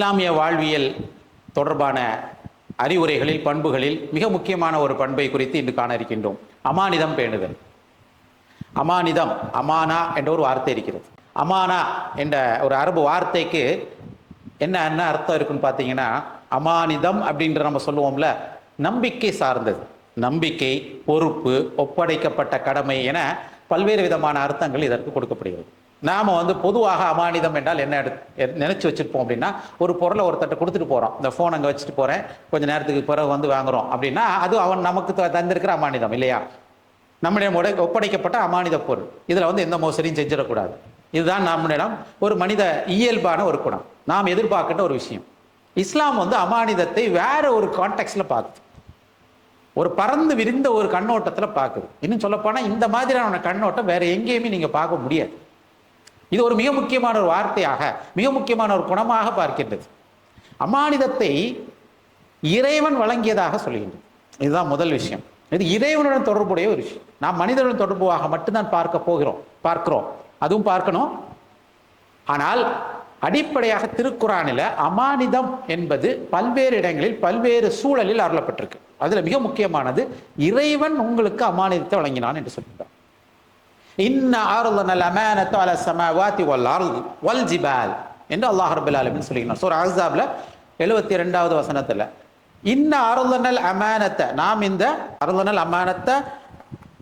இஸ்லாமிய வாழ்வியல் தொடர்பான அறிவுரைகளில் பண்புகளில் மிக முக்கியமான ஒரு பண்பை குறித்து இன்று காண இருக்கின்றோம். அமானிதம் பேணுதல். அமானிதம், அமானா என்ற ஒரு வார்த்தை இருக்கிறது. அமானா என்ற ஒரு அரபு வார்த்தைக்கு என்ன அர்த்தம் இருக்குன்னு பார்த்தீங்கன்னா, அமானிதம் அப்படின்ற நம்ம சொல்லுவோம்ல, நம்பிக்கை சார்ந்தது. நம்பிக்கை, பொறுப்பு, ஒப்படைக்கப்பட்ட கடமை என பல்வேறு விதமான அர்த்தங்கள் இதற்கு கொடுக்கப்படுகிறது. நாம் பொதுவாக அமானிதம் என்றால் என்ன நினைச்சு வச்சுருப்போம் அப்படின்னா, ஒரு பொருளை ஒருத்தட்ட கொடுத்துட்டு போகிறோம். இந்த ஃபோன் அங்கே வச்சுட்டு போகிறேன், கொஞ்சம் நேரத்துக்கு பிறகு வாங்குகிறோம் அப்படின்னா அது அவன் நமக்கு தந்திருக்கிற அமானிதம் இல்லையா? நம்முடைய ஒப்படைக்கப்பட்ட அமானித பொருள். இதில் எந்த மோசடியும் செஞ்சிடக்கூடாது. இதுதான் நம்மிடம் ஒரு மனித இயல்பான ஒரு குணம், நாம் எதிர்பார்க்கின்ற ஒரு விஷயம். இஸ்லாம் அமானிதத்தை வேற ஒரு கான்டெக்ட்ல பார்க்குது, ஒரு பறந்து விரிந்த ஒரு கண்ணோட்டத்தில் பார்க்குது. இன்னும் சொல்லப்போனால் இந்த மாதிரியான கண்ணோட்டம் வேற எங்கேயுமே நீங்கள் பார்க்க முடியாது. இது ஒரு மிக முக்கியமான ஒரு வார்த்தையாக, மிக முக்கியமான ஒரு குணமாக பார்க்கின்றது. அமானிதத்தை இறைவன் வழங்கியதாக சொல்கின்றது. இதுதான் முதல் விஷயம். இது இறைவனுடன் தொடர்புடைய ஒரு விஷயம். நாம் மனிதனுடன் தொடர்புவாக மட்டும்தான் பார்க்கிறோம், அதுவும் பார்க்கணும். ஆனால் அடிப்படையாக திருக்குரானில் அமானிதம் என்பது பல்வேறு இடங்களில் பல்வேறு சூழலில் அருளப்பட்டிருக்கு. அதுல மிக முக்கியமானது, இறைவன் உங்களுக்கு அமானிதத்தை வழங்கினான் என்று சொல்கிறார். இன்ன அர்லனல் அமானத அல ஸமாவாதி வல் அர்ல் வல் ஜிபால் என்று அல்லாஹ் ரப்பல் ஆலமீன் சொல்கிறார். சூரா அஹ்ஸாப்ல 72வது வசனத்துல, இன்ன அர்லனல் அமானத, நாம் இந்த அர்லனல் அமானத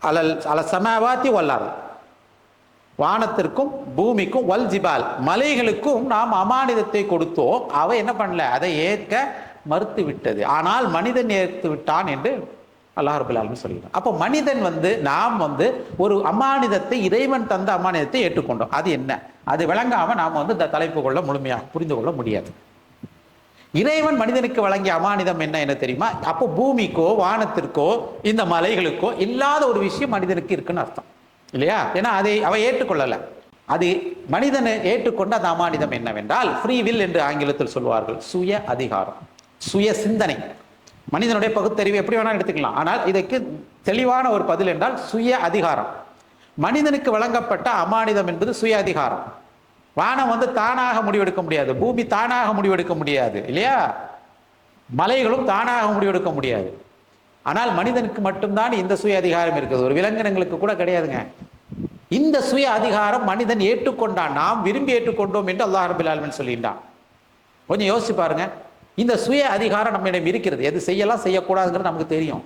அல ஸமாவாதி வல் அர்ல், வானத்திற்கும் பூமிக்கும், வல் ஜிபால் மலைகளுக்கும் நாம் அமானிதத்தை கொடுத்தோம். அவை என்ன பண்ணல? அதை ஏற்க மறுத்து விட்டது. ஆனால் மனிதன் ஏற்று விட்டான் என்று அல்லாஹ் ரப்பல் ஆலமீன் சொல்கிறார். அப்போ மனிதன் நாம் ஒரு அமானிதத்தை, இறைவன் தந்த அமானிதத்தை ஏற்றுக்கொண்டோம். அது என்ன? அது விளங்காம நாம் இந்த தலைப்புக்குள்ள முழுமையாக புரிந்து கொள்ள முடியாது. இறைவன் மனிதனுக்கு வழங்கிய அமானிதம் என்ன தெரியுமா? அப்போ பூமிக்கோ வானத்திற்கோ இந்த மலைகளுக்கோ இல்லாத ஒரு விஷயம் மனிதனுக்கு இருக்குன்னு அர்த்தம் இல்லையா? ஏன்னா அதை அவை ஏற்றுக்கொள்ளல. அது மனிதனை ஏற்றுக்கொண்ட அந்த அமானிதம் என்னவென்றால் ஃப்ரீ வில் என்று ஆங்கிலத்தில் சொல்வார்கள். சுய அதிகாரம், சுய சிந்தனை. மனிதனுடைய பகுத்தறிவு எப்படி வேணாலும் எடுத்துக்கலாம். ஆனால் இதற்கு தெளிவான ஒரு பதில் என்றால் சுய அதிகாரம். மனிதனுக்கு வழங்கப்பட்ட அமானிதம் என்பது சுய அதிகாரம். வானம் தானாக முடிவெடுக்க முடியாது, பூமி தானாக முடிவெடுக்க முடியாது இல்லையா? மலைகளும் தானாக முடிவெடுக்க முடியாது. ஆனால் மனிதனுக்கு மட்டும்தான் இந்த சுய அதிகாரம் இருக்குது. ஒரு விலங்கினங்களுக்கு கூட கிடையாதுங்க. இந்த சுய அதிகாரம் மனிதன் ஏற்றுக்கொண்டான், நாம் விரும்பி ஏற்றுக்கொண்டோம் என்று அல்லாஹ் ரப்பல் ஆலமீன் சொல்லிட்டான். கொஞ்சம் யோசிச்சு பாருங்க. இந்த சுய அதிகாரம் நம்மிடம் இருக்கிறது. எது செய்யலாம் செய்யக்கூடாதுங்கிறது நமக்கு தெரியும்.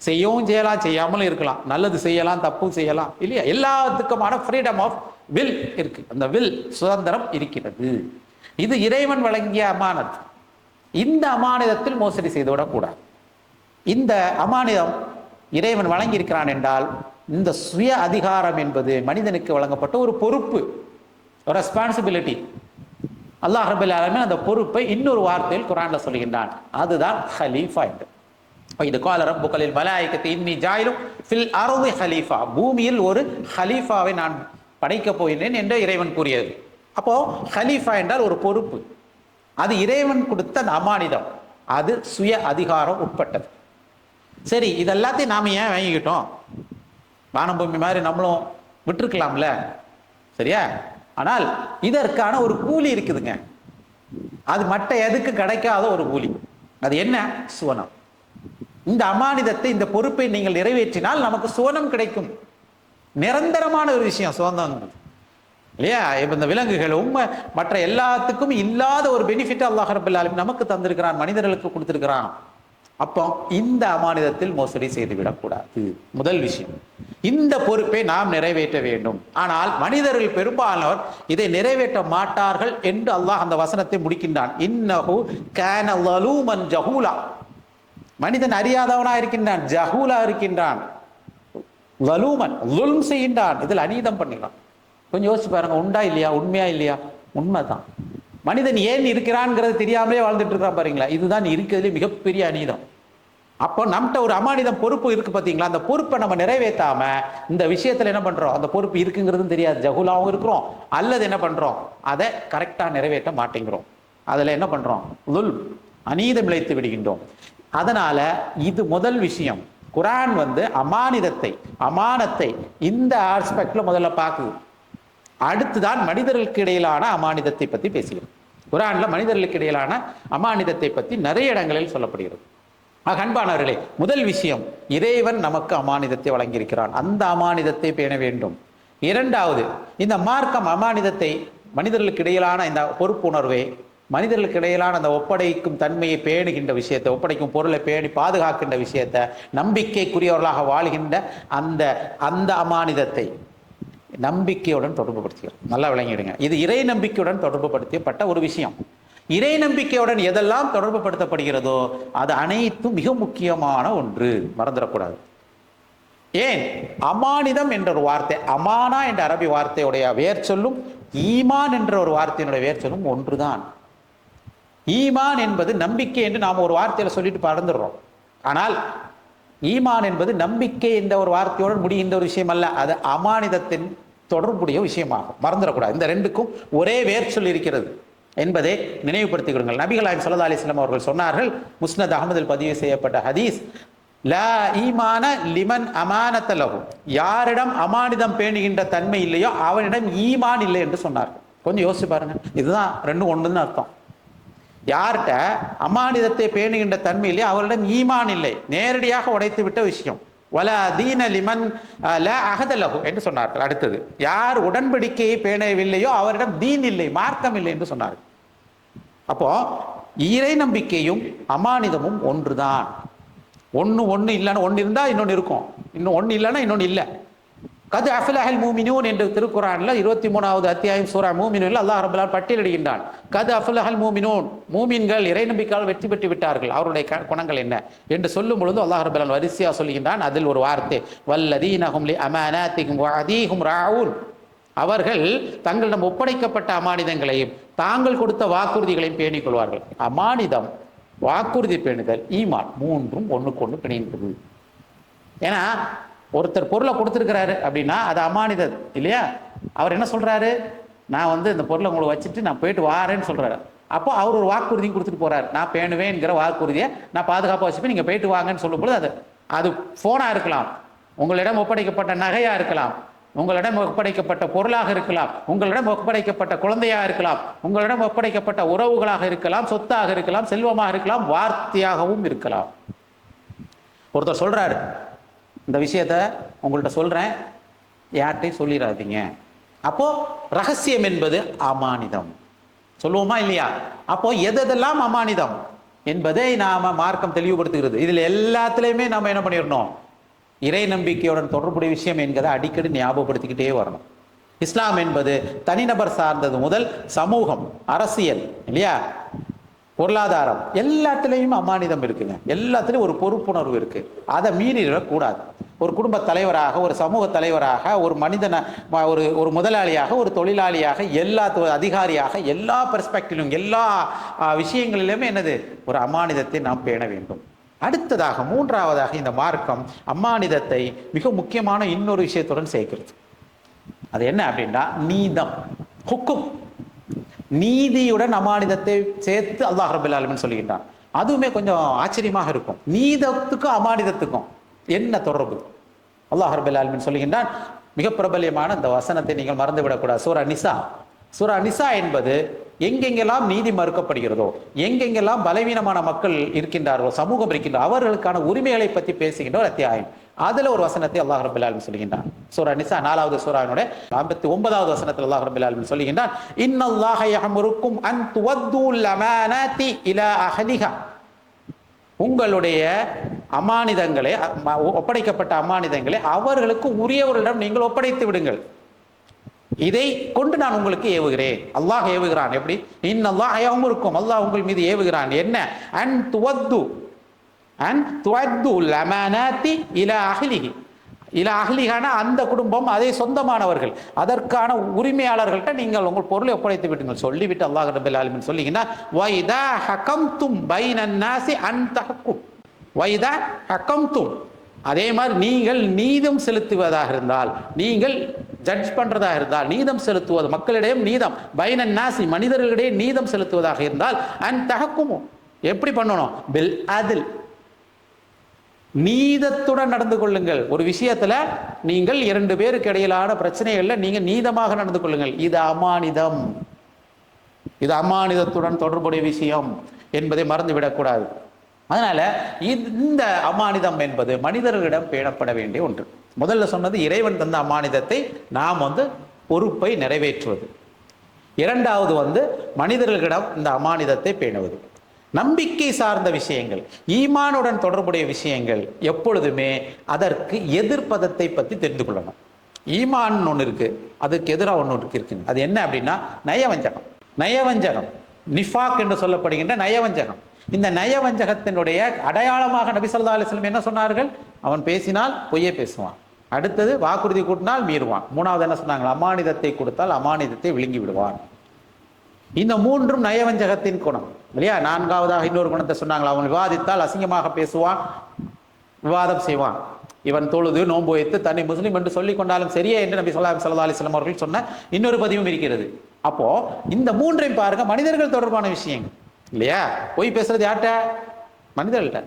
செய்யவும் செய்யலாம், செய்யாமலும் இருக்கலாம். நல்லது செய்யலாம், தப்பும் செய்யலாம் இல்லையா? எல்லாத்துக்குமான ஃப்ரீடம் ஆஃப் வில் இருக்கு. அந்த வில் சுதந்திரம் இருக்கிறது. இது இறைவன் வழங்கிய அமானத். இந்த அமானிதத்தில் மோசடி செய்துவிடக்கூடாது. இந்த அமானிதம் இறைவன் வழங்கி இருக்கிறான் என்றால், இந்த சுய அதிகாரம் என்பது மனிதனுக்கு வழங்கப்பட்ட ஒரு பொறுப்பு, ஒரு ரெஸ்பான்சிபிலிட்டி. அல்லாஹ் ரப்பல் ஆலமீன் அந்த பொறுப்பை இன்னொரு வார்த்தையில் குர்ஆன்ல சொல்கின்றான். அதுதான் ஹலீஃபா என்று. இது கால ரப்புக லில் மலாயிகத்தி இன்னி ஜாயிலும் ஃபில் அர்தி ஹலீஃபா, பூமியில் ஒரு ஹலீஃபாவை நான் படைக்கப் போகிறேன் என்று இறைவன் கூறியது. அப்போ ஹலீஃபா என்றால் ஒரு பொறுப்பு. அது இறைவன் கொடுத்த அமானிதம். அது சுய அதிகாரம் உட்பட்டது. சரி, இதெல்லாத்தையும் நாம் ஏன் வாங்கிக்கிட்டோம்? வானம் பூமி மாதிரி நம்மளும் விட்டுருக்கலாம்ல, சரியா? ஆனால் இதற்கான ஒரு கூலி இருக்குதுங்க. அது மற்ற எதுக்கு கிடைக்காத ஒரு கூலி. அது என்ன? சுவனம். இந்த அமானிதத்தை, இந்த பொறுப்பை நீங்கள் நிறைவேற்றினால் நமக்கு சுவனம் கிடைக்கும். நிரந்தரமான ஒரு விஷயம் சுதந்திரம் இல்லையா? இப்ப இந்த விலங்குகளும் மற்ற எல்லாத்துக்கும் இல்லாத ஒரு பெனிஃபிட் அல்லாஹ் ரப்பல் ஆலமீன் நமக்கு தந்திருக்கிறான், மனிதர்களுக்கு கொடுத்திருக்கிறான். அப்போ இந்த அமானிதத்தில் மோசடி செய்துவிடக்கூடாது. முதல் விஷயம், இந்த பொறுப்பை நாம் நிறைவேற்ற வேண்டும். ஆனால் மனிதர்கள் பெரும்பாலானோர் இதை நிறைவேற்ற மாட்டார்கள் என்று அல்லாஹ் அந்த வசனத்தை முடிக்கின்றான். இன்னஹு கான ஸலூமன் ஜஹூலா, மனிதன் அறியாதவனா இருக்கின்றான், ஜஹூலா இருக்கின்றான், ஸலூமன் ஸுல்ம் செய்கின்றான், இதில் அநீதம் பண்ணுகிறான். கொஞ்சம் யோசிச்சு பாருங்க, உண்டா இல்லையா? உண்மையா இல்லையா? உண்மைதான். மனிதன் ஏன் இருக்கிறான்ங்கிறது தெரியாமலே வாழ்ந்துட்டு இருக்கான் பாருங்களா. இதுதான் இருக்கிறதுலே மிகப்பெரிய அநீதம். அப்போ நம்மகிட்ட ஒரு அமானிதம் பொறுப்பு இருக்கு பார்த்தீங்களா? அந்த பொறுப்பை நம்ம நிறைவேற்றாம இந்த விஷயத்துல என்ன பண்றோம்? அந்த பொறுப்பு இருக்குங்கிறதும் தெரியாது, ஜஹூலாவும் இருக்கிறோம். அல்லது என்ன பண்றோம்? அதை கரெக்டா நிறைவேற்ற மாட்டேங்கிறோம். அதுல என்ன பண்றோம்? அநீதம் இழைத்து விடுகின்றோம். அதனால இது முதல் விஷயம். குர்ஆன் அமானத்தை இந்த ஆஸ்பெக்ட்ல முதல்ல பார்க்குது. அடுத்துதான் மனிதர்களுக்கு இடையிலான அமானிதத்தை பற்றி பேசுகிறோம். குர்ஆன்ல மனிதர்களுக்கு இடையிலான அமானிதத்தை பற்றி நிறைய இடங்களில் சொல்லப்படுகிறது. அன்பானவர்களே, முதல் விஷயம், இறைவன் நமக்கு அமானிதத்தை வழங்கியிருக்கிறான், அந்த அமானிதத்தை பேண வேண்டும். இரண்டாவது, இந்த மார்க்கம் அமானிதத்தை, மனிதர்களுக்கு இடையிலான இந்த பொறுப்புணர்வை, மனிதர்களுக்கு இடையிலான அந்த ஒப்படைக்கும் தன்மையை பேணுகின்ற விஷயத்தை, ஒப்படைக்கும் பொருளை பேணி பாதுகாக்கின்ற விஷயத்தை, நம்பிக்கைக்குரியவர்களாக வாழ்கின்ற அந்த அந்த அமானிதத்தை நம்பிக்கையுடன் தொடர்பு படுத்துகிறோம். நல்லா விளங்கிடுங்க, இது இறை நம்பிக்கையுடன் தொடர்பு படுத்தப்பட்ட ஒரு விஷயம். இறை நம்பிக்கையுடன் எதெல்லாம் தொடர்பு படுத்தப்படுகிறதோ அது அனைத்தும் மிக முக்கியமான ஒன்று, மறந்துடக்கூடாது. ஏன், அமானிதம் என்ற ஒரு வார்த்தை, அமானா என்ற அரபி வார்த்தையுடைய வேர் சொல்லும் ஈமான் என்ற ஒரு வார்த்தையினுடைய வேர் சொல்லும் ஒன்றுதான். ஈமான் என்பது நம்பிக்கை என்று நாம் ஒரு வார்த்தையில சொல்லிட்டு பறந்துடுறோம். ஆனால் ஈமான் என்பது நம்பிக்கை என்ற ஒரு வார்த்தையோடு முடிகின்ற ஒரு விஷயம் அல்ல, அது அமானிதத்தின் தொடர்புடைய விஷயமாகும். மறந்துடக்கூடாது, இந்த ரெண்டுக்கும் ஒரே வேர் சொல் இருக்கிறது என்பதை நினைவுபடுத்திக் கொள்ளுங்கள். நபிகள் நாயகம் ஸல்லல்லாஹு அலைஹி வஸல்லம் அவர்கள் சொன்னார்கள், முஸ்னத் அஹ்மதில் பதிவு செய்யப்பட்ட ஹதீஸ், லா ஈமான லிமன் அமானத லஹு, யாரிடம் அமானிதம் பேணுகின்ற தன்மை இல்லையோ அவனிடம் ஈமான் இல்லை என்று சொன்னார்கள். கொஞ்சம் யோசிச்சு பாருங்க, இதுதான் ரெண்டும் ஒன்றுன்னு அர்த்தம். யார்கிட்ட அமானிதத்தை பேணுகின்ற தன்மை இல்லையோ அவரிடம் ஈமான் இல்லை, நேரடியாக உடைத்து விட்ட விஷயம். வல தீன லிமன் ல அஹத லஹு என்று சொன்னார்கள். அடுத்தது, யார் உடன்படிக்கையை பேணவில்லையோ அவரிடம் தீன் இல்லை, மார்க்கம் இல்லை என்று சொன்னார்கள். அப்போ இறை நம்பிக்கையும் அமானிதமும் ஒன்றுதான். ஒன்று இல்லைன்னா ஒன்று இருந்தால் இன்னொன்று இருக்கும், இன்னும் ஒன்று இல்லைன்னா இன்னொன்று இல்லை. கது அஃப்லஹல் மூமினூன் என்று திருக்குர்ஆன்ல 23வது அத்தியாயம் சூரா மூமினூன்ல அல்லாஹ் ரப்பல் ஆலமீன் பட்டியலிடுகின்றான். கது அஃப்லஹல் மூமினூன், மூமின்கள் இறை நம்பிக்கையால் வெற்றி பெற்று விட்டார்கள், அவருடைய குணங்கள் என்ன என்று சொல்லும் பொழுது அல்லாஹ் ரப்பல் ஆலமீன் வரிசையா சொல்லுகின்றான். அதில் ஒரு வார்த்தை, வல்லதீனஹும் லி அமானாத்திஹிம் வஅதீஹும் ராஊன், அவர்கள் தங்களிடம் ஒப்படைக்கப்பட்ட அமானிதங்களையும் தாங்கள் கொடுத்த வாக்குறுதிகளையும் பேணிக் கொள்வார்கள். அமானிதம், வாக்குறுதி பேணுதல், ஈமான், மூன்றும் ஒண்ணுக்கு ஒன்று பிணைந்தது. ஏன்னா ஒருத்தர் பொருளை கொடுத்துருக்கிறாரு அப்படின்னா அது அமானிதம் இல்லையா? அவர் என்ன சொல்றாரு, நான் இந்த பொருளை உங்களுக்கு வச்சுட்டு நான் போயிட்டு வாரேன்னு சொல்றாரு. அப்போ அவர் ஒரு வாக்குறுதியும் கொடுத்துட்டு போறாரு, நான் பேணுவேன்கிற வாக்குறுதியை நான் பாதுகாப்பாக வச்சுப்பேன், நீங்க போயிட்டு வாங்கன்னு சொல்லும் பொழுது அது போனா இருக்கலாம், உங்களிடம் ஒப்படைக்கப்பட்ட நகையா இருக்கலாம், உங்களிடம் ஒப்படைக்கப்பட்ட பொருளாக இருக்கலாம், உங்களிடம் ஒப்படைக்கப்பட்ட குழந்தையாக இருக்கலாம், உங்களிடம் ஒப்படைக்கப்பட்ட உறவுகளாக இருக்கலாம், சொத்தாக இருக்கலாம், செல்வமாக இருக்கலாம், வார்த்தையாகவும் இருக்கலாம். ஒருத்தர் சொல்றாரு, இந்த விஷயத்த உங்கள்கிட்ட சொல்றேன், யார்கிட்டையும் சொல்லிடாதீங்க. அப்போ ரகசியம் என்பது அமானிதம், சொல்லுவோமா இல்லையா? அப்போ எதெல்லாம் அமானிதம் என்பதை நாம மார்க்கம் தெளிவுபடுத்துகிறது. இதுல எல்லாத்துலயுமே நாம என்ன பண்ணிடணும், இறை நம்பிக்கையுடன் தொடர்புடைய விஷயம் என்கிறதை அடிக்கடி ஞாபகப்படுத்திக்கிட்டே வரணும். இஸ்லாம் என்பது தனிநபர் சார்ந்தது முதல் சமூகம், அரசியல் இல்லையா, பொருளாதாரம், எல்லாத்திலையும் அமானிதம் இருக்குங்க. எல்லாத்திலையும் ஒரு பொறுப்புணர்வு இருக்கு, அதை மீறிடக்கூடாது. ஒரு குடும்ப தலைவராக, ஒரு சமூக தலைவராக, ஒரு மனிதன, ஒரு முதலாளியாக, ஒரு தொழிலாளியாக, எல்லா அதிகாரியாக, எல்லா பெர்ஸ்பெக்டிலும் எல்லா விஷயங்களிலுமே என்னது, ஒரு அமானிதத்தை நாம் பேண வேண்டும். அடுத்ததாக மூன்றாவதாக இந்த மார்க்கம் அமானிதத்தை மிக முக்கியமான இன்னொரு விஷயத்துடன் சேர்க்கிறது. அது என்ன அப்படின்னா நீதம், ஹுக்கும், நீதியுடன் அமானிதத்தை சேர்த்து அல்லாஹ் ரப்பல் ஆலமீன் சொல்லுகின்றான். அதுவுமே கொஞ்சம் ஆச்சரியமாக இருக்கும். நீதத்துக்கும் அமானிதத்துக்கும் என்ன தொடர்பு? அல்லாஹ் ரப்பல் ஆலமீன் சொல்லுகின்றான், மிக பிரபல்யமான இந்த வசனத்தை நீங்கள் மறந்துவிடக்கூடாது. சூரா நிசா. சூரா நிசா என்பது எங்கெங்கெல்லாம் நீதி மறுக்கப்படுகிறதோ, எங்கெங்கெல்லாம் பலவீனமான மக்கள் இருக்கின்றார்களோ, சமூகம் இருக்கின்ற அவர்களுக்கான உரிமைகளை பற்றி பேசுகின்ற ஒரு அத்தியாயம். அதுல ஒரு வசனத்தை அல்லாஹ் ரப்பல் ஆலமீன் சொல்லுகின்றான். சூரா நிசா 4வது சூராவினுடைய 59வது வசனத்தில் அல்லாஹ் ரப்பல் ஆலமீன் சொல்லுகின்றான், இன்னல்லாஹ யஅமுருக்கும் அன் துவத்துல் அமானாத்தி இலா அஹ்லிஹா, உங்களுடைய அமானிதங்களை, ஒப்படைக்கப்பட்ட அமானிதங்களை அவர்களுக்கு உரியவர்களிடம் நீங்கள் ஒப்படைத்து விடுங்கள். இதை கொண்டு நான் உங்களுக்கு ஏவுகிறேன். அல்லாஹ் ஏவுகிறான். எப்படி? இன்னல்லாஹ யஅமுருக்கும், அல்லாஹ் உங்கள் மீது ஏவுகிறான். என்ன? அன் துவத்துல் அமானாத்தி இலா அஹ்லிஹி, இலா அஹ்லிஹானா அந்த குடும்பம், அதை சொந்தமானவர்கள், அதற்கான உரிமையாளர்கள்ட்ட நீங்கள் உங்கள் பொருளை ஒப்படைத்து விடுங்கள். சொல்லிவிட்டு அல்லாஹ் ரப்பல் ஆலமீன் சொல்லுகிறார், வைதா ஹகம்தும் பைனன் நாஸி அன் தஹக்கும், வைதா ஹகம்தும், அதே மாதிரி நீங்கள் நீதம் செலுத்துவதாக இருந்தால், நீங்கள் ஜட்ஜ் பண்றதாக இருந்தால், நீதம் செலுத்துவது, மக்களிடையே நீதம், பைனன் நாஸி மனிதர்களிடையே நீதம் செலுத்துவதாக இருந்தால், அன் தஹக்குமு, எப்படி பண்ணணும்? பில் அதில், நீதத்துடன் நடந்து கொள்ளுங்கள். ஒரு விஷயத்துல நீங்கள் 2 பேருக்கு இடையிலான பிரச்சனைகள்ல நீங்க நீதமாக நடந்து கொள்ளுங்கள். இது அமானிதம். இது அமானிதத்துடன் தொடர்புடைய விஷயம் என்பதை மறந்துவிடக்கூடாது. அதனால இந்த அமானிதம் என்பது மனிதர்களிடம் பேணப்பட வேண்டிய ஒன்று. முதல்ல சொன்னது இறைவன் தந்த அமானிதத்தை நாம் பொறுப்பை நிறைவேற்றுவது. இரண்டாவது மனிதர்களிடம் இந்த அமானிதத்தை பேணுவது. நம்பிக்கை சார்ந்த விஷயங்கள், ஈமானுடன் தொடர்புடைய விஷயங்கள் எப்பொழுதுமே அதற்கு எதிர்ப்பதத்தை பற்றி தெரிந்து கொள்ளணும். ஈமான் ஒன்று இருக்கு, அதுக்கு எதிராக ஒன்று இருக்கு. அது என்ன அப்படின்னா நயவஞ்சகம். நயவஞ்சகம் நிஃபாக் என்று சொல்லப்படுகின்ற நயவஞ்சகம். இந்த நயவஞ்சகத்தினுடைய அடையாளமாக நபி ஸல்லல்லாஹு அலைஹி வஸல்லம் என்ன சொன்னார்கள்? அவன் பேசினால் பொய்யே பேசுவான், அடுத்தது வாக்குறுதி கூட்டினால் மீறுவான், மூணாவது என்ன சொன்னாங்க? அமானிதத்தை கொடுத்தால் அமானிதத்தை விழுங்கி விடுவான். இந்த மூன்றும் நயவஞ்சகத்தின் குணம் இல்லையா? நான்காவதாக இன்னொரு குணத்தை சொன்னாங்களா? அவன் விவாதித்தால் அசிங்கமாக பேசுவான், விவாதம் செய்வான். இவன் தொழுது நோன்பு வைத்து தன்னை முஸ்லீம் என்று சொல்லிக் கொண்டாலும் சரியே என்று நபி ஸல்லல்லாஹு அலைஹி வஸல்லம் அவர்கள் சொன்ன இன்னொரு பதிவும் இருக்கிறது. அப்போ இந்த மூன்றையும் பாருங்க, மனிதர்கள் தொடர்பான விஷயங்கள் இல்லையா? பொய் பேசுறது யார்கிட்ட? மனிதர்கள்ட்ட.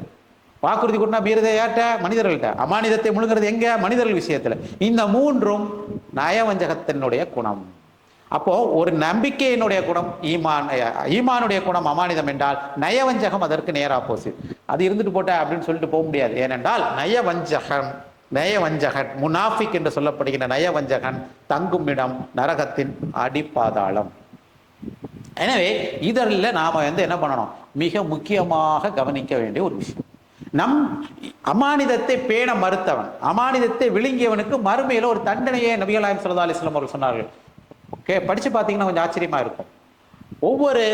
வாக்குறுதி கூட்டினா மீறதை யார்கிட்ட? மனிதர்கள்ட்ட. அமானிதத்தை முழுங்கிறது எங்க? மனிதர்கள் விஷயத்துல. இந்த மூன்றும் நயவஞ்சகத்தினுடைய குணம். அப்போ ஒரு நம்பிக்கையினுடைய குணம் ஈமானுடைய குணம் அமானிதம் என்றால் நயவஞ்சகம் அதற்கு நேர் ஆப்போசிட். அது இருந்துட்டு போட்ட அப்படின்னு சொல்லிட்டு போக முடியாது. ஏனென்றால் நயவஞ்சகன் முனாஃபிக் என்று சொல்லப்படுகின்ற நயவஞ்சகன் தங்கும் இடம் நரகத்தின் அடிப்பாதாளம். எனவே இதற்கு நாம என்ன பண்ணணும்? மிக முக்கியமாக கவனிக்க வேண்டிய ஒரு விஷயம், நம் அமானிதத்தை பேண மறுத்தவன், அமானிதத்தை விழுங்கியவனுக்கு மறுமையில ஒரு தண்டனையை நபிகள் நாயகம் ஸல்லல்லாஹு அலைஹி வஸல்லம் அவர்கள் சொன்னார்கள். படிச்சு பார்த்தீங்கன்னா கொஞ்சம் ஆச்சரியமா இருக்கும். ஒவ்வொரு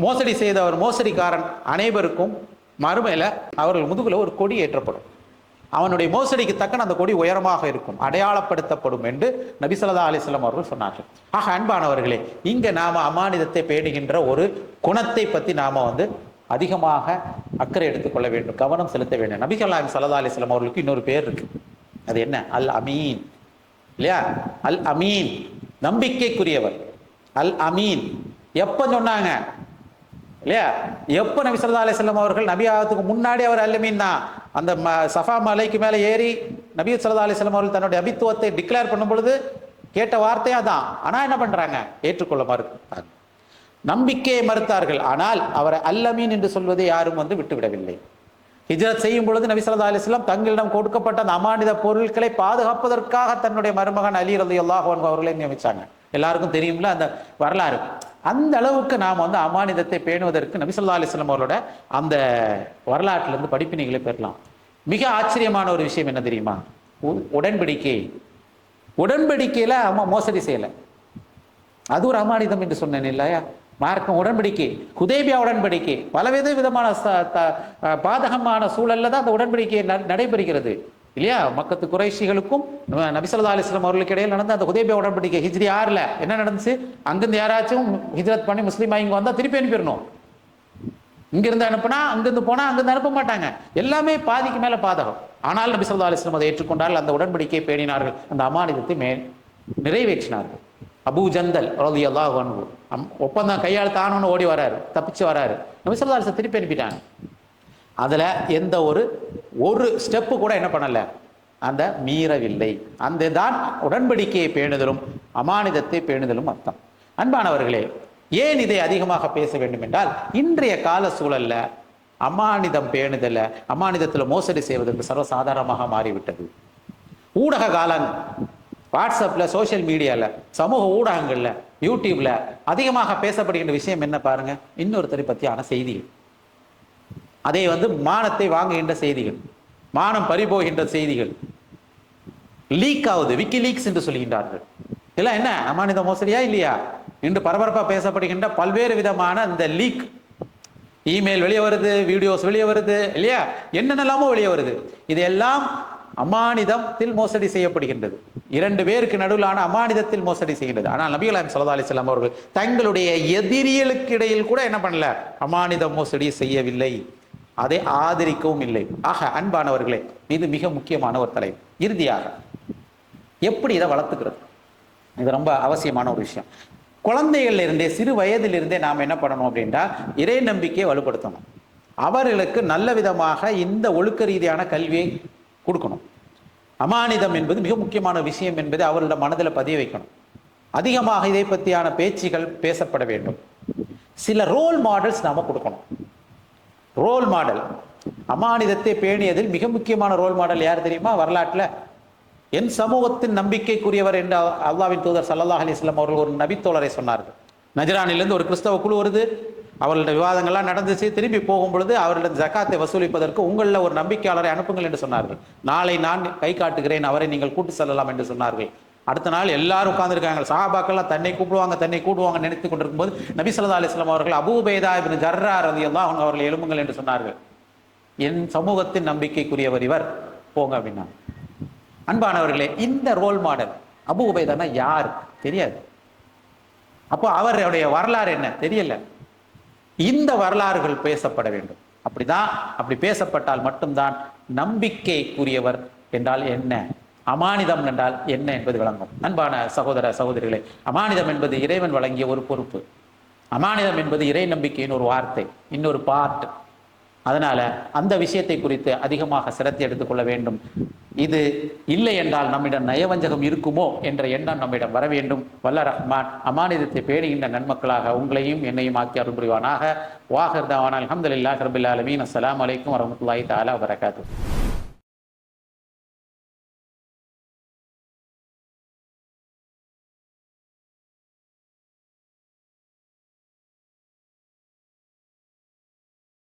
மோசடி செய்தவர், மோசடிக்காரன் அனைவருக்கும் மறுமையில அவர்கள் முதுகுல ஒரு கொடி ஏற்றப்படும். அவனுடைய மோசடிக்கு தக்கன அந்த கொடி உயரமாக இருக்கும், அடையாளப்படுத்தப்படும் என்று நபி ஸல்லல்லாஹு அலைஹி வஸல்லம் அவர்கள் சொன்னார்கள். ஆக அன்பானவர்களே, இங்க நாம அமானிதத்தை பேணுகின்ற ஒரு குணத்தை பத்தி நாம அதிகமாக அக்கறை எடுத்துக்கொள்ள வேண்டும், கவனம் செலுத்த வேண்டும். நபிகள் நாயகம் ஸல்லல்லாஹு அலைஹி வஸல்லம் அவர்களுக்கு இன்னொரு பேர் இருக்கு. அது என்ன? அல் அமீன் இல்லையா? அல் அமீன், நம்பிக்கைக்குரியவர். அல் அமீன் எப்ப சொன்னாங்க இல்லையா? எப்ப நபி ஸல்லல்லாஹு அலைஹி வஸல்லம் அவர்கள் நபி ஆகிறதுக்கு முன்னாடி அவர் அல் அமீன் தான். அந்த சஃபா மலைக்கு மேலே ஏறி நபி ஸல்லல்லாஹு அலைஹி வஸல்லம் அவர்கள் தன்னுடைய அபித்துவத்தை டிக்ளேர் பண்ணும் பொழுது கேட்ட வார்த்தையா தான். ஆனா என்ன பண்றாங்க? ஏற்றுக்கொள்ள மறுத்தாங்க, நம்பிக்கையை மறுத்தார்கள். ஆனால் அவரை அல் அமீன் என்று சொல்வதை யாரும் விட்டுவிடவில்லை. ஹிஜ்ரத் செய்யும் பொழுது நபி ஸல்லல்லாஹு அலைஹி வஸல்லம் தங்களிடம் கொடுக்கப்பட்ட அந்த அமானித பொருட்களை பாதுகாப்பதற்காக தன்னுடைய மருமகன் அலி ரலியல்லாஹு அன்ஹு அவர்களை நியமிச்சாங்க. எல்லாருக்கும் தெரியும்ல அந்த வரலாறு. அந்த அளவுக்கு நாம் அமானிதத்தை பேணுவதற்கு நபி ஸல்லல்லாஹு அலைஹி வஸல்லம் அவர்களோட அந்த வரலாற்றிலிருந்து படிப்பினைகளை பெறலாம். மிக ஆச்சரியமான ஒரு விஷயம் என்ன தெரியுமா? உடன்படிக்கையில மோசடி செய்யல, அது ஒரு அமானிதம் என்று சொன்னேன் இல்லையா? மார்க்கம் உடன்படிக்கை, ஹுதைபியா உடன்படிக்கை, பலவித விதமான பாதகமான சூழல்ல தான் அந்த உடன்படிக்கை நடைபெறுகிறது இல்லையா? மக்கத்து குறைஷிகளுக்கும் நபி ஸல்லல்லாஹு அலைஹி வஸல்லம் அவர்களுக்கு இடையில் நடந்த அந்த ஹுதைபியா உடன்படிக்கை ஹிஜ்ரி 6ல என்ன நடந்துச்சு? அங்கிருந்து யாராச்சும் ஹிஜ்ரத் பண்ணி முஸ்லீமா இங்க வந்தா திருப்பி அனுப்பிடணும். இங்கிருந்து அனுப்புனா அங்கிருந்து போனா அங்கிருந்து அனுப்ப மாட்டாங்க. எல்லாமே பாதிக்கு மேல பாதகம். ஆனால் நபி ஸல்லல்லாஹு அலைஹி வஸல்லம் அதை ஏற்றுக்கொண்டார்கள், அந்த உடன்படிக்கையை பேணினார்கள், அந்த அமானிதத்தை நிறைவேற்றினார்கள். அபூ ஜந்தல் ரலியல்லாஹு அன்ஹு ஒப்பந்தம் கையால் தானோன்னு ஓடி வராரு, தப்பிச்சு வராரு. நபி ஸல்லல்லாஹு அலைஹி வஸல்லம் திருப்பி அனுப்பிட்டாங்க. அதுல எந்த ஒரு ஸ்டெப்பு கூட என்ன பண்ணல, அந்த மீறவில்லை. அந்த தான் உடன்படிக்கையை பேணுதலும் அமானிதத்தை பேணுதலும் அர்த்தம். அன்பானவர்களே, ஏன் இதை அதிகமாக பேச வேண்டும் என்றால், இன்றைய கால சூழல்ல அமானிதம் பேணுதல, அமானிதத்தில் மோசடி செய்வதற்கு சர்வசாதாரணமாக மாறிவிட்டது. ஊடக காலம், வாட்ஸ்அப்ல, சோசியல் மீடியால, சமூக ஊடகங்கள்ல, யூடியூப்ல அதிகமாக பேசப்படுகின்ற விஷயம் என்ன பாருங்க? இன்னொருத்தரை பற்றியான செய்திகள். அதை மானத்தை வாங்குகின்ற செய்திகள், மானம் பறிபோகின்ற செய்திகள் லீக் ஆகுது. விக்கிலீக்ஸ் என்று சொல்கின்றார்கள். இதெல்லாம் என்ன அமானித மோசடியா இல்லையா? இன்று பரபரப்பா பேசப்படுகின்ற பல்வேறு விதமான இந்த லீக், இமெயில் வெளியே வருது, வீடியோஸ் வெளியே வருது இல்லையா? என்னென்னலாமோ வெளியே வருது. இதெல்லாம் அமானிதத்தில் மோசடி செய்யப்படுகின்றது. 2 பேருக்கு நடுவிலான அமானிதத்தில் மோசடி செய்கின்றது. ஆனால் நபிகள் நாயகம் ஸல்லல்லாஹு அலைஹி வஸல்லம் அவர்கள் தங்களுடைய எதிரிகளுக்கு இடையில் கூட என்ன பண்ணல, அமானித மோசடி செய்யவில்லை, அதை ஆதரிக்கவும் இல்லை. ஆக அன்பானவர்களே, இது மிக முக்கியமான ஒரு தலைப்பு. இறுதியாக எப்படி இதை வளர்த்துக்கிறது? இது ரொம்ப அவசியமான ஒரு விஷயம். குழந்தைகள்ல இருந்தே, சிறு வயதிலிருந்தே நாம் என்ன பண்ணணும் அப்படின்னா, இறை நம்பிக்கையை வலுப்படுத்தணும். அவர்களுக்கு நல்ல விதமாக இந்த ஒழுக்க ரீதியான கல்வியை கொடுக்கணும். அமானிதம் என்பது மிக முக்கியமான விஷயம் என்பதை அவர்களோட மனதில் பதிய வைக்கணும். அதிகமாக இதை பற்றியான பேச்சுகள் பேசப்பட வேண்டும். சில ரோல் மாடல்ஸ் நாம கொடுக்கணும். ரோல் மாடல், அமானிதத்தை பேணியதில் மிக முக்கியமான ரோல் மாடல் யார் தெரியுமா? வரலாற்றில் என் சமூகத்தின் நம்பிக்கைக்குரியவர் என்று அல்லாஹ்வின் தூதர் ஸல்லல்லாஹு அலைஹி வஸல்லம் அவர்கள் ஒரு நபித்தோழரை சொன்னார்கள். நஜ்ரானிலிருந்து ஒரு கிறிஸ்தவ குழு வருது, அவர்களோட விவாதங்கள்லாம் நடந்துச்சு. திரும்பி போகும் பொழுது அவர்களிடம் ஜகாத்தை வசூலிப்பதற்கு உங்களில் ஒரு நம்பிக்கையாளரை அனுப்புங்கள் என்று சொன்னார்கள். நாளை நான் கை காட்டுகிறேன், அவரை நீங்கள் கூட்டு செல்லலாம் என்று சொன்னார்கள். அடுத்த நாள் எல்லாரும் உட்கார்ந்துருக்காங்க. சஹாபாக்கள்லாம் தன்னை கூப்பிடுவாங்க நினைத்துக் கொண்டிருக்கும் போது நபி ஸல்லல்லாஹு அலைஹி வஸல்லம் அவர்கள் அபூ உபைதா இப்னு ஜர்ரா ரலியல்லாஹு அன்ஹு அவர்கள் எழும்புங்கள் என்று சொன்னார்கள். என் சமூகத்தின் நம்பிக்கைக்குரியவர் இவர், போங்க அப்படின்னா. அன்பானவர்களே, இந்த ரோல் மாடல் அபூ உபைதானா யார் தெரியாது. அப்போ அவருடைய வரலாறு என்ன தெரியல. இந்த வரலாறுகள் பேசப்பட வேண்டும். அப்படி பேசப்பட்டால் மட்டும்தான் நம்பிக்கைக்குரியவர் என்றால் என்ன, அமானிதம் என்றால் என்ன என்பது விளங்கும். அன்பான சகோதர சகோதரிகளே, அமானிதம் என்பது இறைவன் வழங்கிய ஒரு பொறுப்பு. அமானிதம் என்பது இறை நம்பிக்கையின் ஒரு வார்த்தை, இன்னொரு பார்ட். அதனால அந்த விஷயத்தை குறித்து அதிகமாக சிரத்தை எடுத்துக்கொள்ள வேண்டும். இது இல்லை என்றால் நம்மிடம் நயவஞ்சகம் இருக்குமோ என்ற எண்ணம் நம்மிடம் வர வேண்டும். வல்ல ரஹ்மான் அமானிதத்தை பேணுகின்ற நன்மக்களாக உங்களையும் என்னையும் ஆக்கி அருள் புரிவானாக. வாஹிர் தஅவானா அல்ஹம்துலில்லாஹி ரப்பில் ஆலமீன். அஸ்ஸலாமு அலைக்கும் வரஹ்மத்துல்லாஹி தஆலா வபரகாத்துஹு.